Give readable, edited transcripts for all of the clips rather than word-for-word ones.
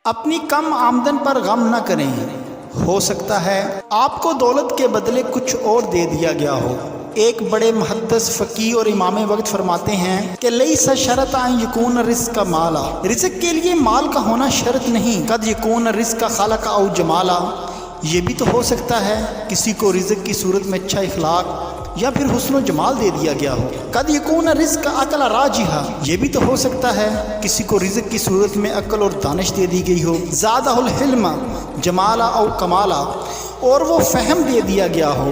اپنی کم آمدن پر غم نہ کریں، ہو سکتا ہے آپ کو دولت کے بدلے کچھ اور دے دیا گیا ہو۔ ایک بڑے محدث فقیہ اور امام وقت فرماتے ہیں کہ لیس شرط ان یکون رزق مالا، رزق کے لیے مال کا ہونا شرط نہیں، قد یکون رزق خلق او جمالا، یہ بھی تو ہو سکتا ہے کسی کو رزق کی صورت میں اچھا اخلاق یا پھر حسن و جمال دے دیا گیا ہو۔ قد یکون رزق عقل راجحہ، یہ بھی تو ہو سکتا ہے کسی کو رزق کی صورت میں عقل اور دانش دے دی گئی ہو۔ زادہ الحلم جمالا او کمالا، اور وہ فہم دے دیا گیا ہو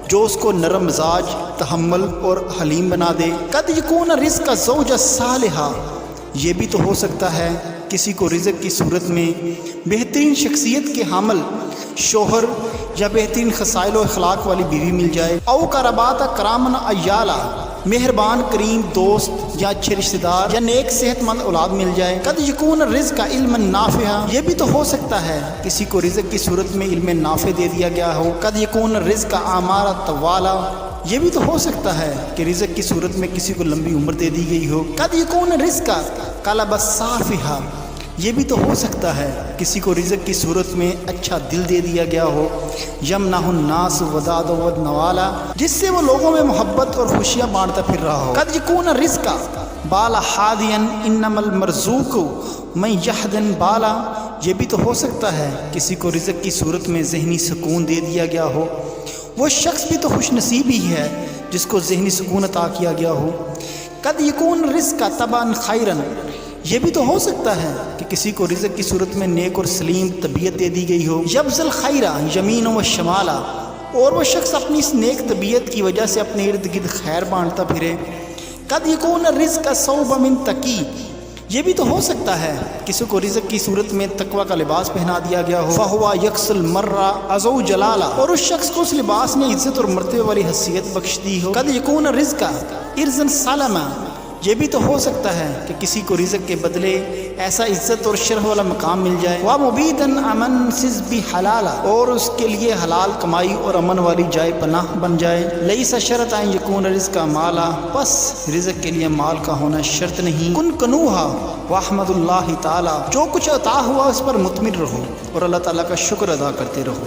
جو اس کو نرم مزاج، تحمل اور حلیم بنا دے۔ قد یکون رزق زوج صالحہ، یہ بھی تو ہو سکتا ہے کسی کو رزق کی صورت میں بہترین شخصیت کے حامل شوہر یا بہترین خصائل و اخلاق والی بیوی مل جائے۔ او قربات کرامن ایالا، مہربان کریم دوست یا اچھے رشتہ دار یا نیک صحت مند اولاد مل جائے۔ قد یکون رزق علم نافع، یہ بھی تو ہو سکتا ہے کسی کو رزق کی صورت میں علم نافع دے دیا گیا ہو۔ قد یکون رزق اعمار طوالا، یہ بھی تو ہو سکتا ہے کہ رزق کی صورت میں کسی کو لمبی عمر دے دی گئی ہو۔ قد یکون رزق قلب صافحہ، یہ بھی تو ہو سکتا ہے کسی کو رزق کی صورت میں اچھا دل دے دیا گیا ہو۔ یمنہ الناس وداد ود نوالا، جس سے وہ لوگوں میں محبت اور خوشیاں بانٹتا پھر رہا ہو۔ قد یکون رزق بالا حادیا انما المرزوق من یحدن بالا، یہ بھی تو ہو سکتا ہے کسی کو رزق کی صورت میں ذہنی سکون دے دیا گیا ہو، وہ شخص بھی تو خوش نصیب ہی ہے جس کو ذہنی سکون عطا کیا گیا ہو۔ قد یکون رزق طبعا خیرا، یہ بھی تو ہو سکتا ہے کہ کسی کو رزق کی صورت میں نیک اور سلیم طبیعت دے دی گئی ہو۔ یبذل خیر یمین و شمالا، اور وہ شخص اپنی اس نیک طبیعت کی وجہ سے اپنے ارد گرد خیر بانٹتا پھرے۔ قد یکون رزق صوب من تقی، یہ بھی تو ہو سکتا ہے کسی کو رزق کی صورت میں تقوی کا لباس پہنا دیا گیا ہو۔ فہو یکس المرہ عزو جلالا، اور اس شخص کو اس لباس نے عزت اور مرتبے والی حیثیت بخش دی ہو۔ قد یکون رزق ارزن سلما، یہ بھی تو ہو سکتا ہے کہ کسی کو رزق کے بدلے ایسا عزت اور شرف والا مقام مل جائے۔ وَمُبِيدًا امن سزبی حلالا، اور اس کے لیے حلال کمائی اور امن والی جائے پناہ بن جائے۔ لیس شرط ان یکون رزق مالا، بس رزق کے لیے مال کا ہونا شرط نہیں۔ کن کنوہا واحمد اللہ تعالی، جو کچھ عطا ہوا اس پر مطمئن رہو اور اللہ تعالیٰ کا شکر ادا کرتے رہو۔